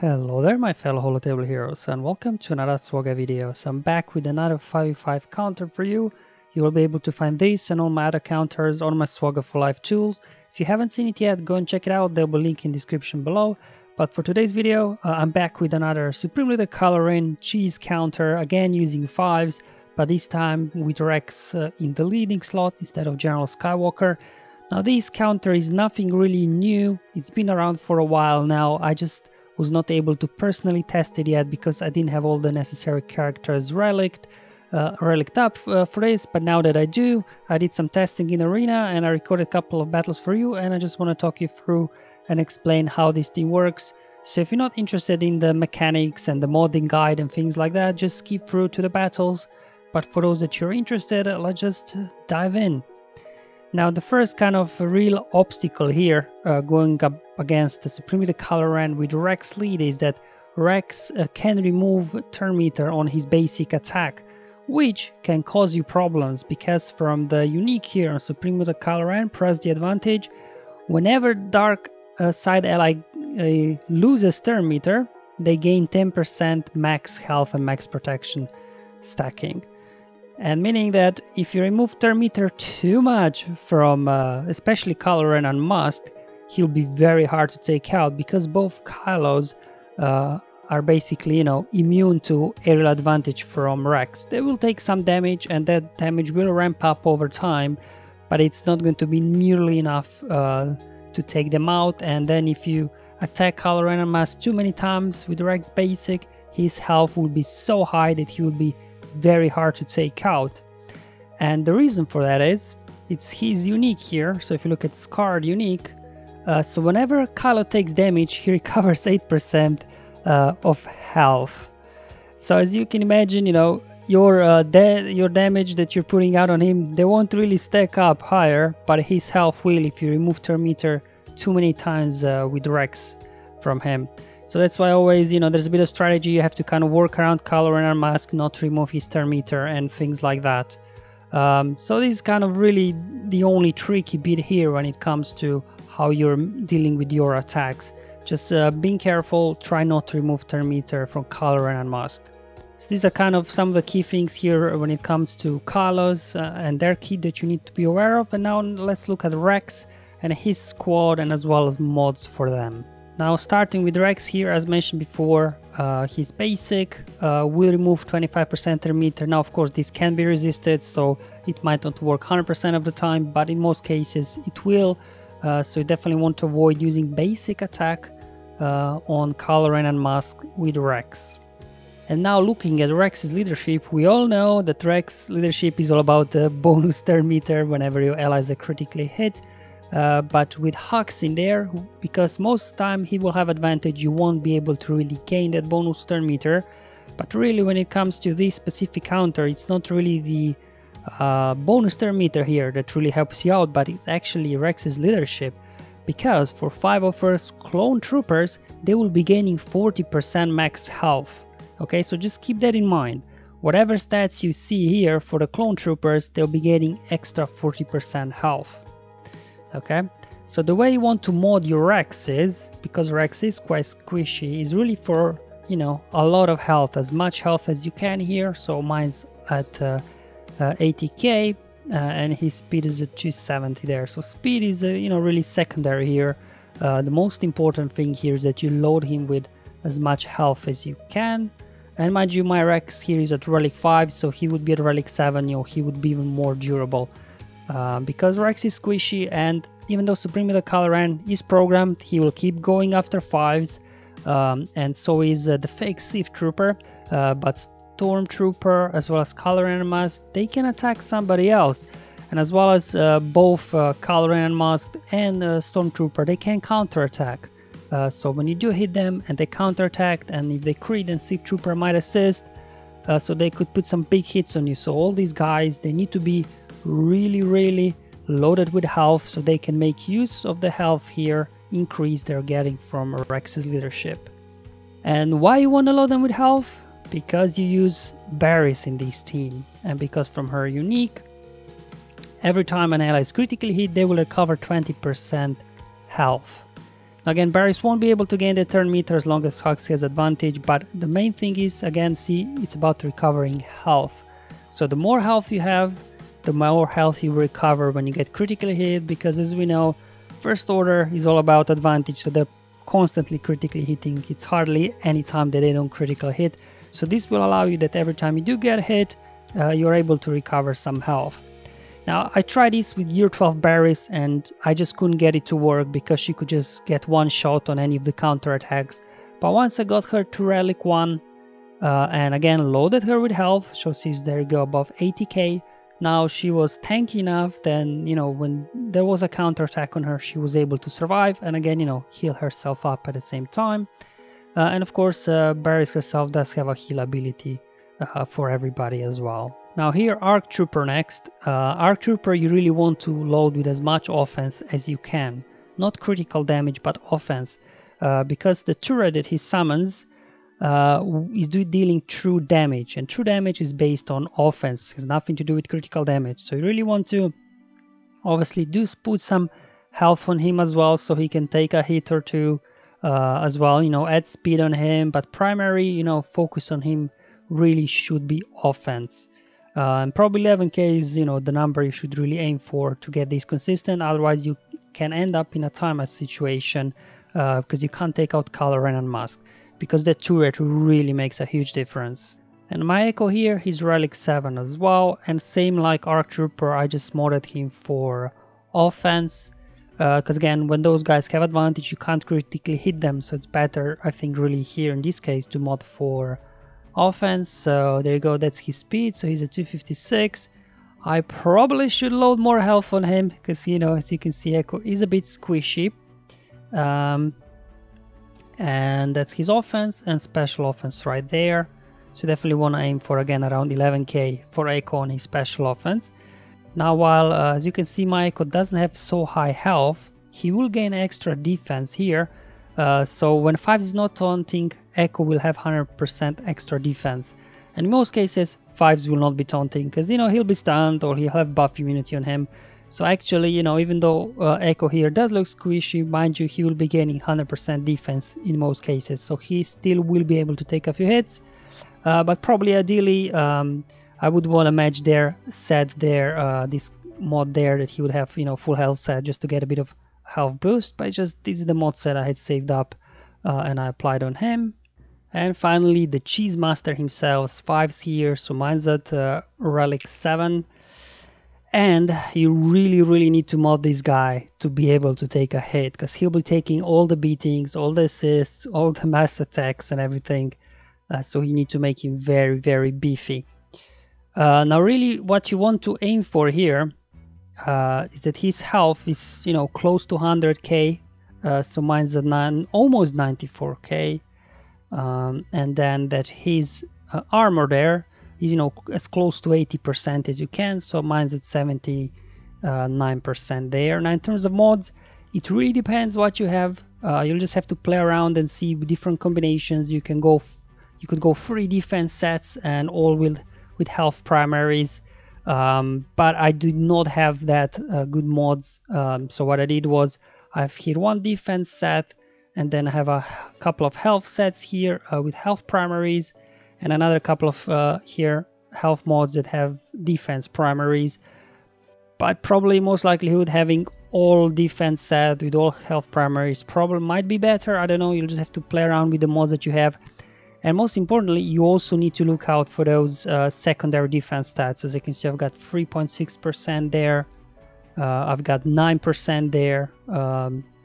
Hello there my fellow holotable heroes and welcome to another SWGOH video. So I'm back with another 5v5 counter for you. You will be able to find this and all my other counters on my SWGOH for Life tools. If you haven't seen it yet, go and check it out, there will be a link in the description below. But for today's video, I'm back with another Supreme Leader Coloring cheese counter, again using 5s, but this time with Rex in the leading slot instead of General Skywalker. Now this counter is nothing really new, it's been around for a while now. I just was not able to personally test it yet because I didn't have all the necessary characters relicked up for this, but now that I do, I did some testing in Arena and I recorded a couple of battles for you, and I just want to talk you through and explain how this thing works. So if you're not interested in the mechanics and the modding guide and things like that, just skip through to the battles. But for those that you're interested, let's just dive in. Now the first kind of real obstacle here going up against the Supreme Leader Coloran with Rex lead is that Rex can remove turn meter on his basic attack, which can cause you problems because from the unique here on Supreme Leader Coloran, press the advantage. Whenever dark side ally loses turn meter, they gain 10% max health and max protection stacking. And meaning that if you remove turn meter too much from especially Coloran and Must, he'll be very hard to take out because both Kylos are basically, immune to aerial advantage from Rex. They will take some damage and that damage will ramp up over time, but it's not going to be nearly enough to take them out. And then if you attack Coloran and Must too many times with Rex basic, his health will be so high that he will be very hard to take out. And the reason for that is he's unique here. So if you look at Scarred unique, so whenever Kylo takes damage, he recovers 8% of health. So as you can imagine, your damage that you're putting out on him, they won't really stack up higher, but his health will if you remove turn meter too many times with Rex from him. So that's why always, there's a bit of strategy. You have to kind of work around Coloran and Mask, not to remove his turn meter and things like that. So this is kind of really the only tricky bit here when it comes to how you're dealing with your attacks. Just being careful, try not to remove turn meter from Coloran and Mask. So these are kind of some of the key things here when it comes to Kylos and their kit that you need to be aware of. And now let's look at Rex and his squad and as well as mods for them. Now starting with Rex here, as mentioned before, his basic will remove 25% turn meter. Now of course this can be resisted, so it might not work 100% of the time, but in most cases it will. So you definitely want to avoid using basic attack on Coloran and Mask with Rex. And now looking at Rex's leadership, we all know that Rex leadership is all about the bonus turn meter whenever your allies are critically hit. But with Hux in there, because most time he will have advantage, you won't be able to really gain that bonus turn meter. But really when it comes to this specific counter, it's not really the bonus turn meter here that really helps you out, but it's actually Rex's leadership. Because for 5 of first clone troopers, they will be gaining 40% max health. Okay, so just keep that in mind. Whatever stats you see here for the clone troopers, they'll be getting extra 40% health. Okay, so the way you want to mod your Rex is, because Rex is quite squishy, is really for, a lot of health, as much health as you can here. So mine's at 80k and his speed is at 270 there. So speed is, really secondary here. The most important thing here is that you load him with as much health as you can. And mind you, my Rex here is at relic 5, so he would be at relic 7, he would be even more durable. Because Rex is squishy, and even though Supreme Leader Coloran is programmed, he will keep going after 5s, and so is the fake Sith Trooper, but Stormtrooper as well as Coloran and Must, they can attack somebody else, and as well as both Coloran and Must and Stormtrooper, they can counterattack. So when you do hit them and they counterattack, and if they crit, then Sith Trooper might assist, so they could put some big hits on you. So all these guys, they need to be really loaded with health so they can make use of the health here increase they're getting from Rex's leadership. And why you want to load them with health? Because you use Barris in this team, and because from her unique, every time an ally is critically hit, they will recover 20% health. Again, Barris won't be able to gain the turn meter as long as Hux has advantage, but the main thing is, again, see, it's about recovering health. So the more health you have, the more health you recover when you get critically hit, because as we know, First Order is all about advantage, so they're constantly critically hitting. It's hardly any time that they don't critical hit. So this will allow you that every time you do get hit, you're able to recover some health. Now, I tried this with Year 12 Barris and I just couldn't get it to work because she could just get one shot on any of the counter attacks. But once I got her to Relic 1 and again loaded her with health, so she's there you go above 80k. Now she was tanky enough, then, you know, when there was a counter attack on her, she was able to survive and again, you know, heal herself up at the same time. And of course, Barris herself does have a heal ability for everybody as well. Now here, Arc Trooper next. Arc Trooper you really want to load with as much offense as you can. Not critical damage, but offense. Because the turret that he summons is dealing true damage. And true damage is based on offense. It has nothing to do with critical damage. So you really want to obviously put some health on him as well, so he can take a hit or two as well. You know, add speed on him. But primary, you know, focus on him really should be offense. And probably 11k is, you know, the number you should really aim for to get this consistent. Otherwise you can end up in a timeless situation because you can't take out Kylo Ren Unmasked, because that turret really makes a huge difference. And my Echo here, he's Relic 7 as well, and same like Arc Trooper, I just modded him for offense because again, when those guys have advantage you can't critically hit them, so it's better, I think, really here in this case to mod for offense. So there you go, that's his speed, so he's at 256. I probably should load more health on him because, you know, as you can see, Echo is a bit squishy. And that's his offense and special offense right there. So definitely want to aim for, again, around 11k for Echo on his special offense. Now while as you can see, my Echo doesn't have so high health, he will gain extra defense here. So when 5 is not taunting, Echo will have 100% extra defense. And in most cases, 5s will not be taunting because, you know, he'll be stunned or he'll have buff immunity on him. So actually, you know, even though Echo here does look squishy, mind you, he will be gaining 100% defense in most cases. So he still will be able to take a few hits. But probably ideally, I would want to match their set there, this mod there, that he would have, you know, full health set just to get a bit of health boost. But just this is the mod set I had saved up and I applied on him. And finally, the Cheesemaster himself, 5s here, so mine's at Relic 7. And you really need to mod this guy to be able to take a hit, because he'll be taking all the beatings, all the assists, all the mass attacks and everything. So you need to make him very beefy. Now really what you want to aim for here is that his health is, you know, close to 100k. So mine's at almost 94k. And then that his armor there is, you know, as close to 80% as you can. So mine's at 79% there. Now in terms of mods, it really depends what you have. You'll just have to play around and see different combinations. You can go, you could go 3 defense sets and all with health primaries. But I did not have that good mods. So what I did was I've here 1 defense set, and then I have a couple of health sets here with health primaries, and another couple of here health mods that have defense primaries. But probably most likelihood having all defense set with all health primaries probably might be better. I don't know, you'll just have to play around with the mods that you have. And most importantly, you also need to look out for those secondary defense stats. As you can see, I've got 3.6% there. I've got 9% there.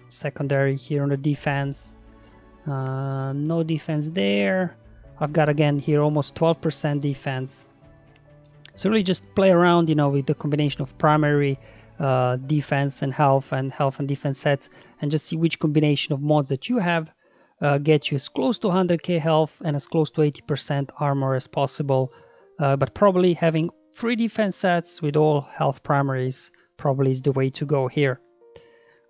Secondary here on the defense. No defense there. I've got again here almost 12% defense. So really just play around, you know, with the combination of primary defense and health and defense sets, and just see which combination of mods that you have get you as close to 100k health and as close to 80% armor as possible. But probably having 3 defense sets with all health primaries probably is the way to go here.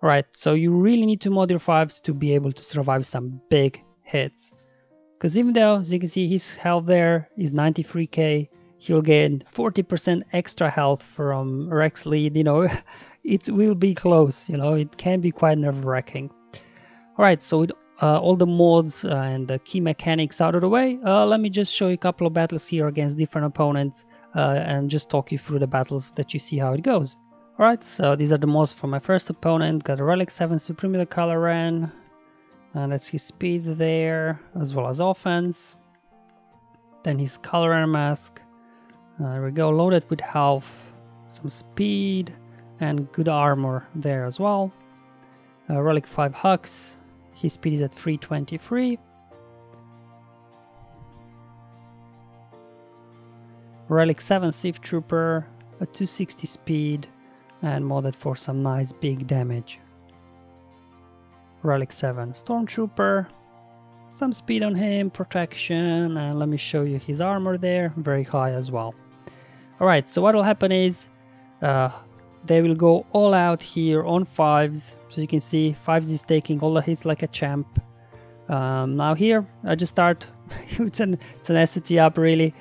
Alright, so you really need to mod your 5s to be able to survive some big hits. Because even though, as you can see, his health there is 93k, he'll gain 40% extra health from Rex lead, you know, it will be close, you know, it can be quite nerve-wracking. Alright, so with all the mods and the key mechanics out of the way, let me just show you a couple of battles here against different opponents and just talk you through the battles that you see how it goes. Alright, so these are the mods for my first opponent. Got a Relic 7 Supreme Kylo Ren, and that's his speed there, as well as offense. Then his Kylo Ren mask. There we go, loaded with health, some speed, and good armor there as well. Relic 5 Hux. His speed is at 323. Relic 7 Sith Trooper, a 260 speed, and modded for some nice big damage. Relic 7 Stormtrooper, some speed on him, protection, and let me show you his armor there, very high as well. Alright, so what will happen is they will go all out here on 5s. So you can see 5s is taking all the hits like a champ. Now here I just start it's an ST up really,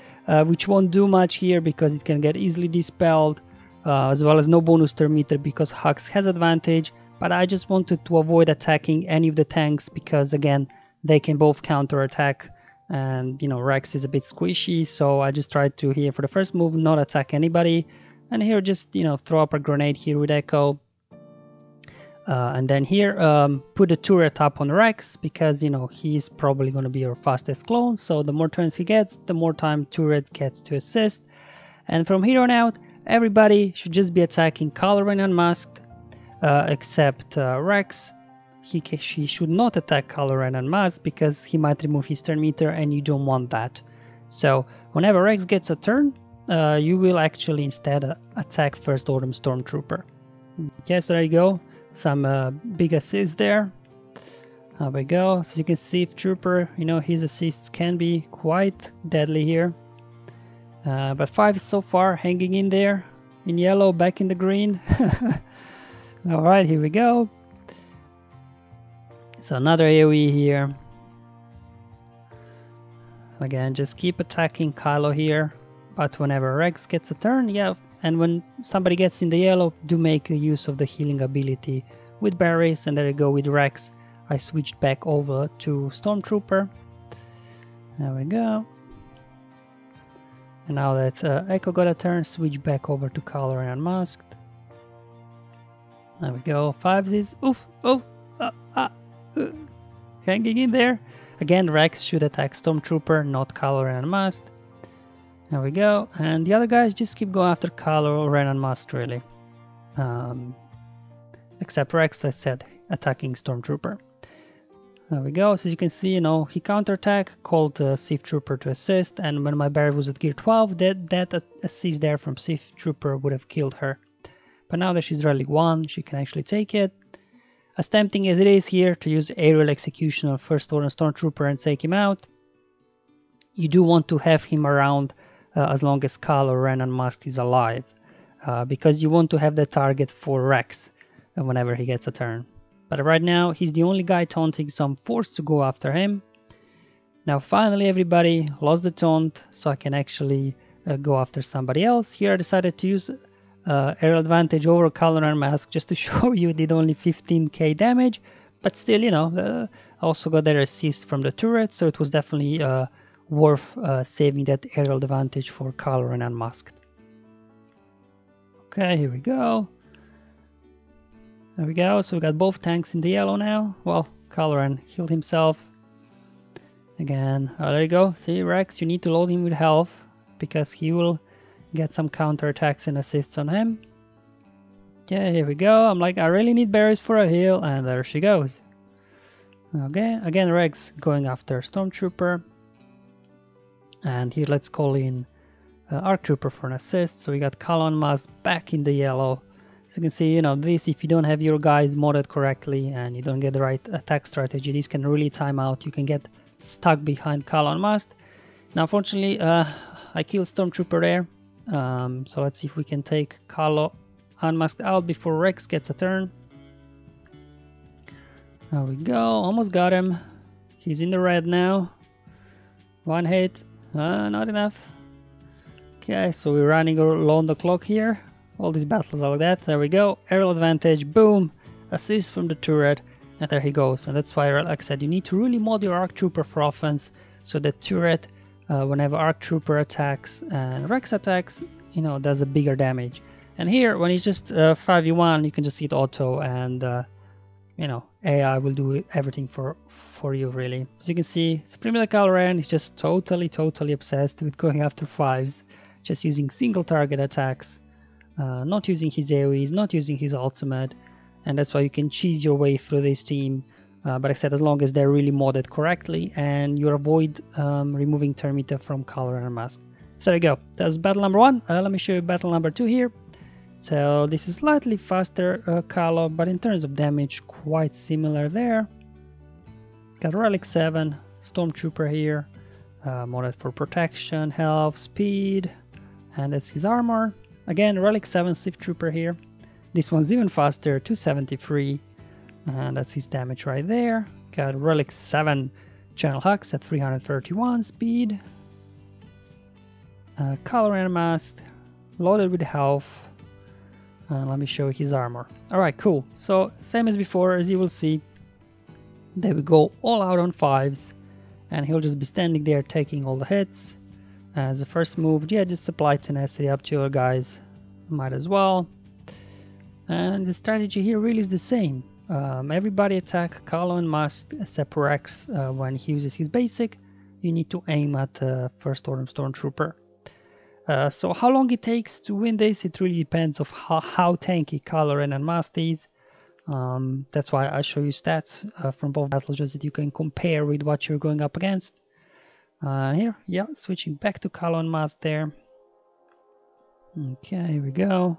which won't do much here because it can get easily dispelled, as well as no bonus turn meter because Hux has advantage. But I just wanted to avoid attacking any of the tanks because again they can both counter attack, and you know Rex is a bit squishy, so I just tried to here for the first move not attack anybody, and here just throw up a grenade here with Echo. And then here put the turret up on Rex because he's probably going to be your fastest clone, so the more turns he gets, the more time turret gets to assist. And from here on out everybody should just be attacking Kylo Ren Unmasked, except Rex. She should not attack Kylo Ren Unmasked because he might remove his turn meter and you don't want that. So whenever Rex gets a turn, you will actually instead attack First Order Stormtrooper. Okay, so there you go. Some big assists there. There we go. So you can see if Trooper, his assists can be quite deadly here. But 5 so far hanging in there. In yellow, back in the green. Alright, here we go. So another AoE here. Again, just keep attacking Kylo here. But whenever Rex gets a turn, yeah. And when somebody gets in the yellow, do make use of the healing ability with berries. And there you go with Rex. I switched back over to Stormtrooper. There we go. And now that Echo got a turn, switch back over to Kylo Ren Unmasked. There we go. 5s is hanging in there. Again, Rex should attack Stormtrooper, not Kylo Ren Unmasked. There we go, and the other guys just keep going after Kylo Ren Unmasked really. Except Rex, I said, attacking Stormtrooper. There we go, so as you can see, he counterattack, called Sith Trooper to assist, and when my berry was at gear 12, that assist there from Sith Trooper would have killed her. But now that she's Relic 1, she can actually take it. As tempting as it is here to use aerial execution on First Order Stormtrooper and take him out, you do want to have him around as long as Kylo Ren Unmasked is alive, because you want to have the target for Rex whenever he gets a turn. But right now he's the only guy taunting, so I'm forced to go after him. Now finally everybody lost the taunt, so I can actually go after somebody else. Here I decided to use aerial advantage over Kylo Ren Unmasked just to show you it did only 15k damage, but still I also got their assist from the turret, so it was definitely worth saving that aerial advantage for Kylo Ren Unmasked. Okay, here we go. There we go, so we got both tanks in the yellow now. Well, Kylo Ren healed himself. Again, there you go. See, Rex, you need to load him with health because he will get some counter attacks and assists on him. Okay, here we go. I'm like, I really need berries for a heal, and there she goes. Okay, again, Rex going after Stormtrooper. And here let's call in ARC Trooper for an assist. So we got Kylo Unmasked back in the yellow. So you can see, this, if you don't have your guys modded correctly and you don't get the right attack strategy, this can really time out. You can get stuck behind Kylo Unmasked. Now, unfortunately, I killed Stormtrooper there. So let's see if we can take Kylo Unmasked out before Rex gets a turn. There we go. Almost got him. He's in the red now. One hit. Not enough. Okay, so we're running low on the clock here. All these battles are like that. There we go. Aerial advantage. Boom. Assist from the turret. And there he goes. And that's why, like I said, you need to really mod your ARC Trooper for offense, so that turret, whenever ARC Trooper attacks and Rex attacks, you know, does a bigger damage. And here, when it's just 5v1, you can just hit auto, and you know, AI will do everything for you, really. As you can see, Supreme Kylo Ren is just totally obsessed with going after 5s, just using single target attacks, not using his AoEs, not using his ultimate, and that's why you can cheese your way through this team. But like I said, as long as they're really modded correctly and you avoid removing turn meter from Kylo Ren and Mask. So there you go. That's battle number 1. Let me show you battle number 2 here. So this is slightly faster Kylo, but in terms of damage, quite similar there. Got Relic 7, Stormtrooper here, modded for protection, health, speed, and that's his armor. Again, Relic 7 Sith Trooper here. This one's even faster, 273, and that's his damage right there. Got Relic 7 General Hux at 331 speed. Kylo Ren mask, loaded with health. Let me show you his armor. Alright, cool. So, same as before, as you will see, they will go all out on 5s, and he'll just be standing there taking all the hits. As a first move, yeah, just apply tenacity up to your guys. Might as well. And the strategy here really is the same. Everybody attack Kylo and Mask except Rex. When he uses his basic, you need to aim at the First Order Stormtrooper. So how long it takes to win this, it really depends of how tanky Kylo Ren and Mask is. That's why I show you stats from both battles, just that you can compare with what you're going up against. Here, yeah, switching back to Kylo and Mask there. Okay, here we go.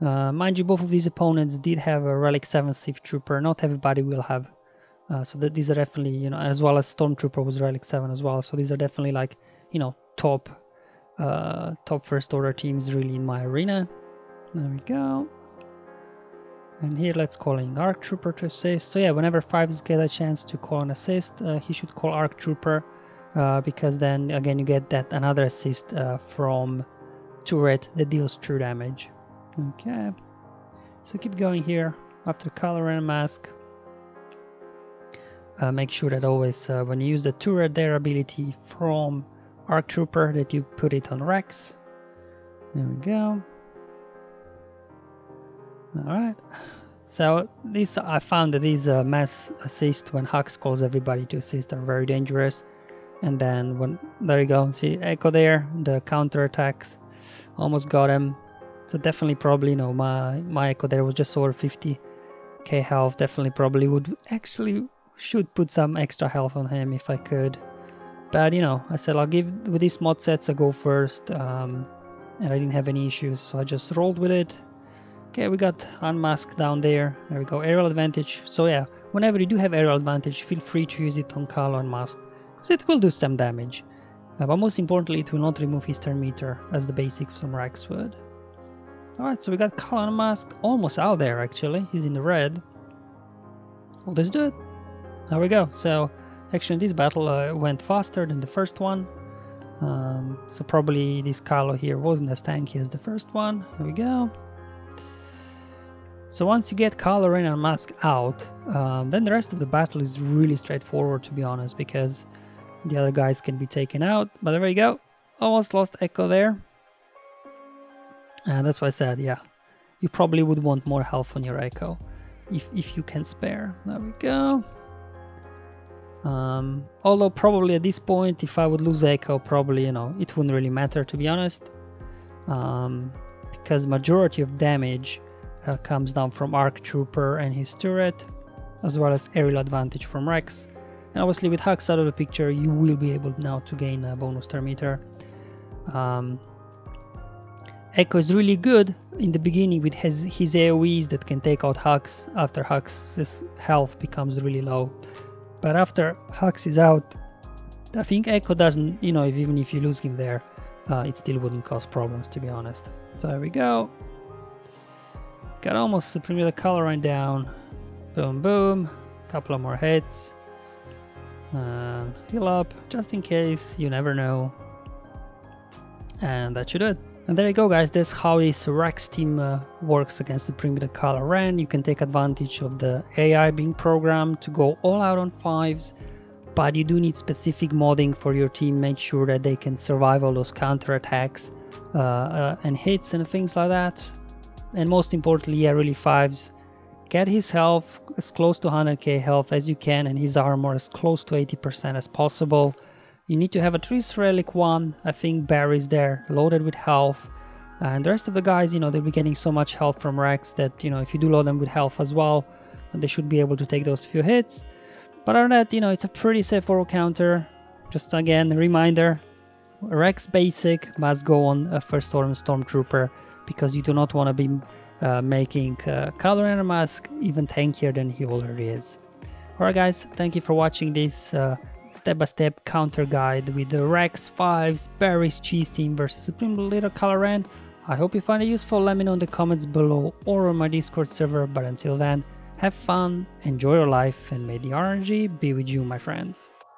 Mind you, both of these opponents did have a Relic 7 Sith Trooper. Not everybody will have. So that these are definitely, you know, as well as Stormtrooper was Relic 7 as well. So these are definitely, like, you know, top First Order teams really in my arena. There we go. And here let's call in ARC Trooper to assist. So yeah, whenever 5s get a chance to call an assist, he should call ARC Trooper, because then again you get that another assist from turret that deals true damage. Okay, so keep going here. After Kylo Ren mask, make sure that always when you use the turret their ability from ARC Trooper, that you put it on Rex. There we go. Alright, so these, I found that these mass assist when Hux calls everybody to assist are very dangerous. And then when, there you go, see Echo there, the counter attacks almost got him. So definitely probably, you know, my Echo there was just over 50k health. Definitely probably should put some extra health on him if I could. But you know, I said I'll give with these mod sets a go first, and I didn't have any issues, so I just rolled with it. Okay, we got Unmasked down there. There we go, aerial advantage. So yeah, whenever you do have aerial advantage, feel free to use it on Kylo and Mask, because it will do some damage. But most importantly, it will not remove his turn meter, as the basic from Rex would. Alright, so we got Kylo and Mask almost out there actually. He's in the red. Well, let's do it. There we go. So actually this battle went faster than the first one. So probably this Kylo here wasn't as tanky as the first one. Here we go. So once you get Kylo Ren and Mask out, then the rest of the battle is really straightforward, to be honest, because the other guys can be taken out. But there we go. Almost lost Echo there. And that's why I said, yeah, you probably would want more health on your Echo if you can spare. There we go. Although probably at this point, if I would lose Echo, probably, you know, it wouldn't really matter, to be honest, because majority of damage comes down from ARC Trooper and his turret, as well as aerial advantage from Rex. And obviously with Hux out of the picture, you will be able now to gain a bonus turn meter. Echo is really good in the beginning with his AoEs that can take out Hux after Hux's health becomes really low. But after Hux is out, I think Echo doesn't, you know, even if you lose him there, it still wouldn't cause problems, to be honest. So there we go. Got almost Supreme Kylo Ren down. Boom, boom. Couple of more hits. Heal up, just in case, you never know. And that should do it. And there you go, guys, that's how this Rex team works against the Primitive Kylo Ren. You can take advantage of the AI being programmed to go all out on 5s, but you do need specific modding for your team. Make sure that they can survive all those counter attacks and hits and things like that. And most importantly, yeah, really 5s. Get his health as close to 100k health as you can, and his armor as close to 80% as possible. You need to have at least Relic 1, I think Barry's there, loaded with health. And the rest of the guys, you know, they'll be getting so much health from Rex that, you know, if you do load them with health as well, they should be able to take those few hits. But other than that, you know, it's a pretty safe auto counter. Just again, a reminder, Rex basic must go on a first order Stormtrooper, because you do not want to be making Kylo Ren mask even tankier than he already is. Alright guys, thank you for watching this step-by-step counter guide with the Rex 5s Barry's Cheese team versus Supreme Leader Kylo Ren. I hope you find it useful. Let me know in the comments below or on my Discord server. But until then, have fun, enjoy your life, and may the RNG be with you, my friends.